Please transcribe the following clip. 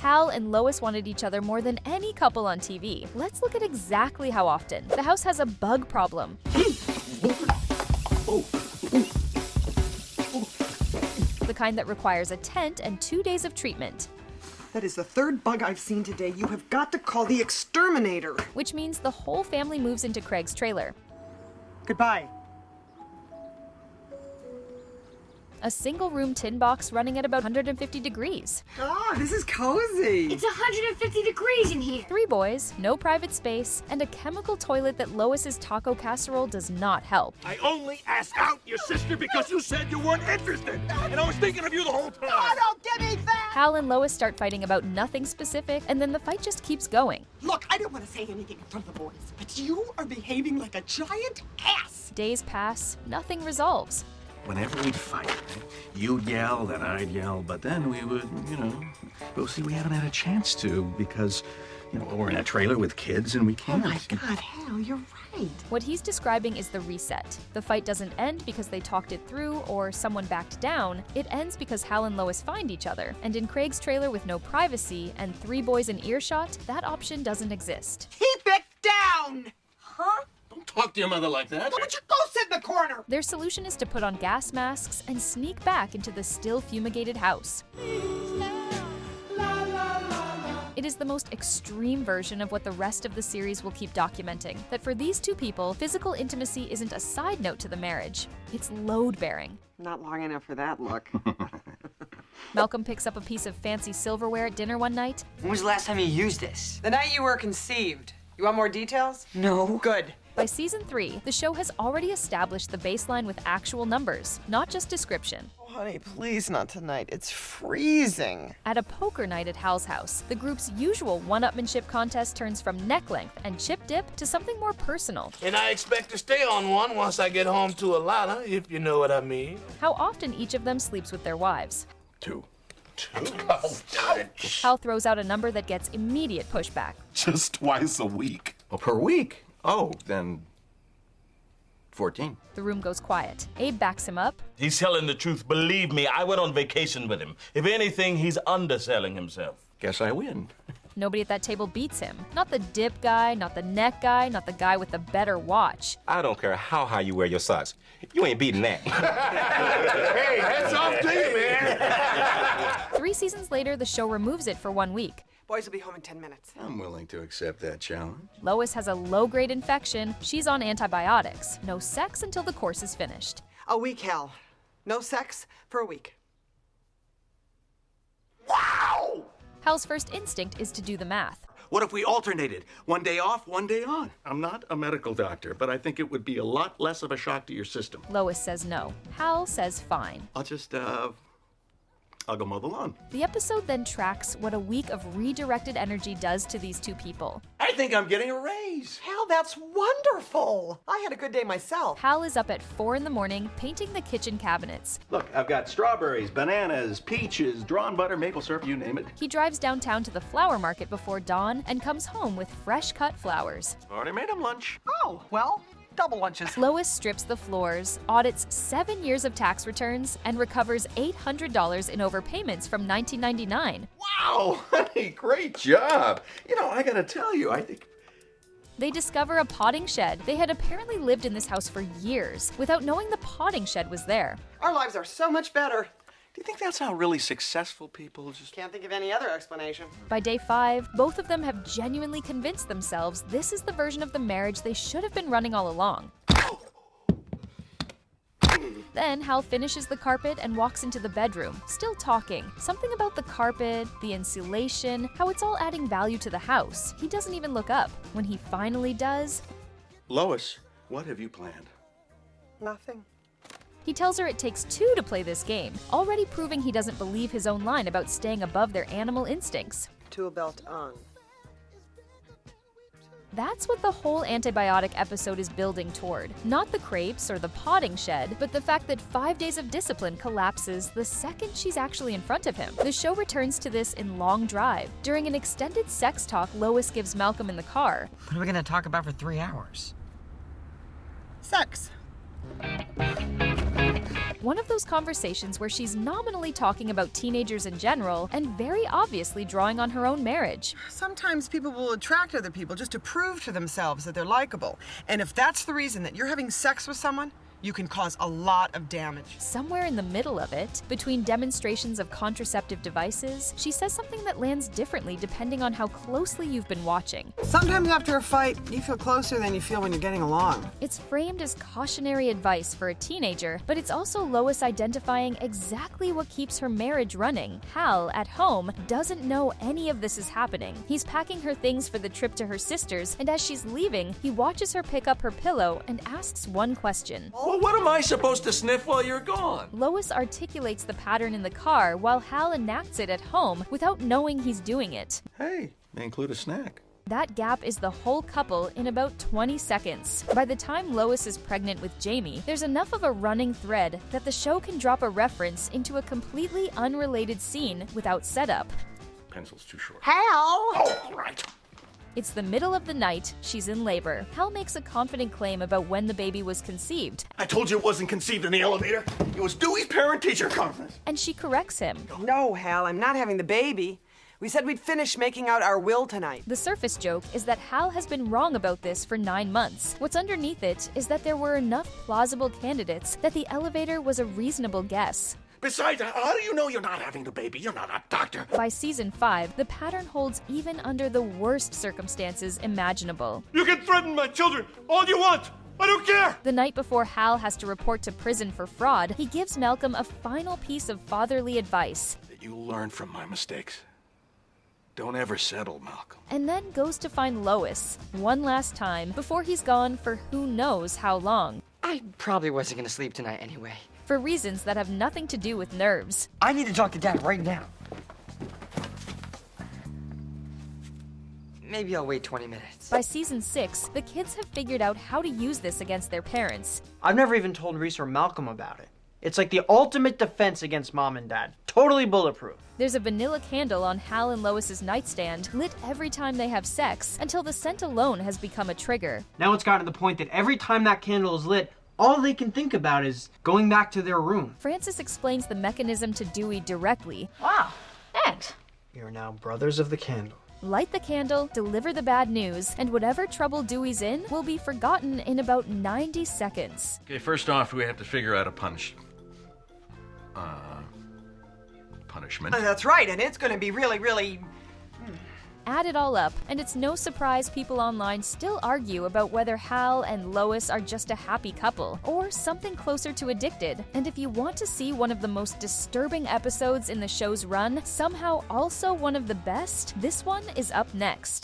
Hal and Lois wanted each other more than any couple on TV. Let's look at exactly how often. The house has a bug problem. The kind that requires a tent and 2 days of treatment. That is the third bug I've seen today. You have got to call the exterminator. Which means the whole family moves into Craig's trailer. Goodbye. A single-room tin box running at about 150 degrees. Ah, this is cozy. It's 150 degrees in here. 3 boys, no private space, and a chemical toilet that Lois's taco casserole does not help. I only asked out your sister because you said you weren't interested. And I was thinking of you the whole time. Oh, don't give me that! Hal and Lois start fighting about nothing specific, and then the fight just keeps going. Look, I don't want to say anything in front of the boys, but you are behaving like a giant ass. Days pass, nothing resolves. Whenever we'd fight, you'd yell, then I'd yell, but then we would, well, see, we haven't had a chance to because, we're in a trailer with kids and we can't. Oh my God, Hal, you're right. What he's describing is the reset. The fight doesn't end because they talked it through or someone backed down. It ends because Hal and Lois find each other. And in Craig's trailer with no privacy and 3 boys in earshot, that option doesn't exist. Keep it down! Huh? Don't talk to your mother like that. Why don't you go sit in the corner? Their solution is to put on gas masks and sneak back into the still fumigated house. It is the most extreme version of what the rest of the series will keep documenting, that for these 2 people, physical intimacy isn't a side note to the marriage, it's load-bearing. Not long enough for that look. Malcolm picks up a piece of fancy silverware at dinner one night. When was the last time you used this? The night you were conceived. You want more details? No. Good. By season 3, the show has already established the baseline with actual numbers, not just description. Oh, honey, please not tonight. It's freezing. At a poker night at Hal's house, the group's usual one-upmanship contest turns from neck length and chip dip to something more personal. And I expect to stay on one once I get home to Alana, if you know what I mean. How often each of them sleeps with their wives. 2. Hal throws out a number that gets immediate pushback. Just twice a week. Oh, per week? Oh, then 14. The room goes quiet. Abe backs him up. He's telling the truth. Believe me, I went on vacation with him. If anything, he's underselling himself. Guess I win. Nobody at that table beats him. Not the dip guy, not the neck guy, not the guy with the better watch. I don't care how high you wear your socks. You ain't beating that. Hey, hats off to you, man. 3 seasons later, the show removes it for 1 week. Boys will be home in 10 minutes. I'm willing to accept that challenge. Lois has a low-grade infection. She's on antibiotics. No sex until the course is finished. A week, Hal. No sex for a week. Wow! Hal's first instinct is to do the math. What if we alternated? 1 day off, 1 day on? I'm not a medical doctor, but I think it would be a lot less of a shock to your system. Lois says no. Hal says fine. I'll just, I'll go mow the lawn. The episode then tracks what a week of redirected energy does to these 2 people. I think I'm getting a raise. Hal, that's wonderful. I had a good day myself. Hal is up at 4 in the morning painting the kitchen cabinets. Look, I've got strawberries, bananas, peaches, drawn butter, maple syrup, you name it. He drives downtown to the flower market before dawn and comes home with fresh cut flowers. Already made him lunch. Oh, well, double lunches. Lois strips the floors, audits 7 years of tax returns, and recovers $800 in overpayments from 1999. Wow, honey, great job. I gotta tell you, I think... They discover a potting shed. They had apparently lived in this house for years without knowing the potting shed was there. Our lives are so much better. Do you think that's how really successful people just... Can't think of any other explanation. By day 5, both of them have genuinely convinced themselves this is the version of the marriage they should have been running all along. Then Hal finishes the carpet and walks into the bedroom, still talking. Something about the carpet, the insulation, how it's all adding value to the house. He doesn't even look up. When he finally does... Lois, what have you planned? Nothing. He tells her it takes 2 to play this game, already proving he doesn't believe his own line about staying above their animal instincts. Tool belt on. That's what the whole antibiotic episode is building toward. Not the crepes or the potting shed, but the fact that 5 days of discipline collapses the second she's actually in front of him. The show returns to this in Long Drive. During an extended sex talk Lois gives Malcolm in the car. What are we gonna talk about for 3 hours? Sex. One of those conversations where she's nominally talking about teenagers in general and very obviously drawing on her own marriage. Sometimes people will attract other people just to prove to themselves that they're likable. And if that's the reason that you're having sex with someone, you can cause a lot of damage. Somewhere in the middle of it, between demonstrations of contraceptive devices, she says something that lands differently depending on how closely you've been watching. Sometimes after a fight, you feel closer than you feel when you're getting along. It's framed as cautionary advice for a teenager, but it's also Lois identifying exactly what keeps her marriage running. Hal, at home, doesn't know any of this is happening. He's packing her things for the trip to her sister's, and as she's leaving, he watches her pick up her pillow and asks one question. Well, what am I supposed to sniff while you're gone? Lois articulates the pattern in the car while Hal enacts it at home without knowing he's doing it. Hey, may include a snack. That gap is the whole couple in about 20 seconds. By the time Lois is pregnant with Jamie, there's enough of a running thread that the show can drop a reference into a completely unrelated scene without setup. Pencil's too short. Hal! Oh, right. It's the middle of the night, she's in labor. Hal makes a confident claim about when the baby was conceived, I told you it wasn't conceived in the elevator. It was Dewey's parent-teacher conference. and she corrects him. No, Hal, I'm not having the baby. We said we'd finish making out our will tonight. The surface joke is that Hal has been wrong about this for 9 months. What's underneath it is that there were enough plausible candidates that the elevator was a reasonable guess. Besides, how do you know you're not having the baby? You're not a doctor. By season 5, the pattern holds even under the worst circumstances imaginable. You can threaten my children all you want. I don't care. The night before Hal has to report to prison for fraud, he gives Malcolm a final piece of fatherly advice, That you learn from my mistakes. Don't ever settle, Malcolm. and then goes to find Lois one last time before he's gone for who knows how long, I probably wasn't gonna sleep tonight anyway. for reasons that have nothing to do with nerves. I need to talk to Dad right now. Maybe I'll wait 20 minutes. By season 6, the kids have figured out how to use this against their parents. I've never even told Reese or Malcolm about it. It's like the ultimate defense against Mom and Dad. Totally bulletproof. There's a vanilla candle on Hal and Lois's nightstand, lit every time they have sex, until the scent alone has become a trigger. Now it's gotten to the point that every time that candle is lit, all they can think about is going back to their room. Francis explains the mechanism to Dewey directly. Wow, thanks. You're now brothers of the candle. Light the candle, deliver the bad news, and whatever trouble Dewey's in will be forgotten in about 90 seconds. Okay, first off, we have to figure out a punishment. That's right, and it's going to be really... Add it all up, and it's no surprise people online still argue about whether Hal and Lois are just a happy couple, or something closer to addicted. And if you want to see one of the most disturbing episodes in the show's run, somehow also one of the best, this one is up next.